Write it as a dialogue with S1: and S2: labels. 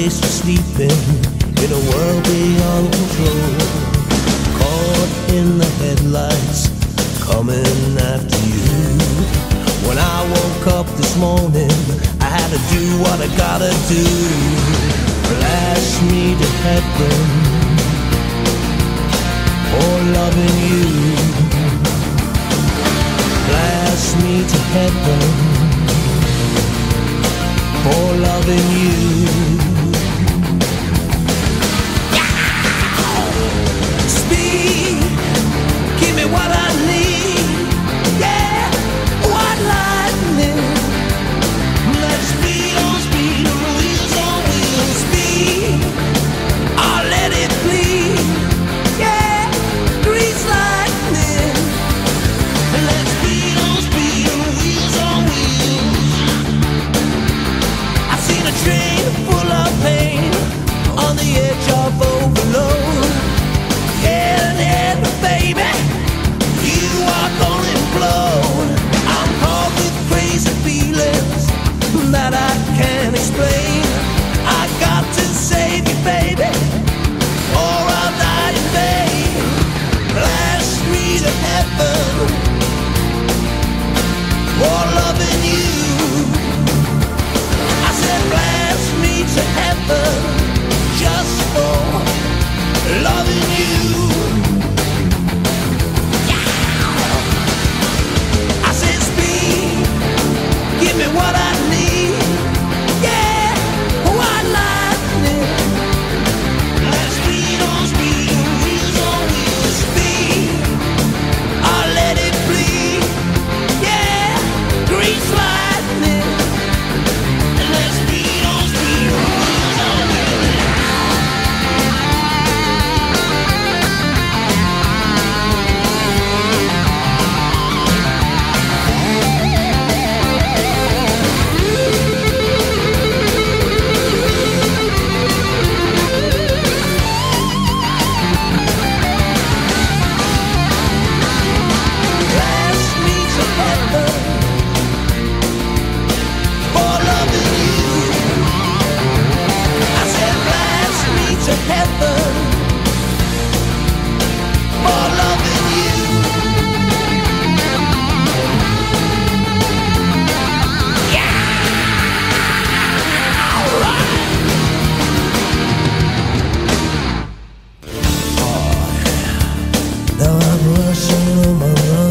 S1: place to sleep in a world beyond control. Caught in the headlights, coming after you. When I woke up this morning, I had to do what I gotta do. Blast me to heaven for loving you. Blast me to heaven for loving you. Speed, give me what I need. Yeah, white lightning. Let's speed on speed, on wheels on wheels. Speed, I'll let it bleed. Yeah, grease lightning. Let's speed on speed, on wheels on wheels. I've seen a train full of pain on the edge of overload. Yeah, baby, you are gonna implode. I'm caught with crazy feelings that I can't explain. I got to save you, baby, or I'll die in vain. Blast me to heaven for loving you. I said blast me to heaven just for loving you. I said speed, give me what I need. Yeah, white lightning. Let's speed on speed, wheels on wheels. Speed, I'll let it bleed. Yeah, grease lightning. Let's speed on speed, wheels on wheels. Blast me to heaven for loving you. I said blast me to heaven for loving you. Now I'm rushing on my run.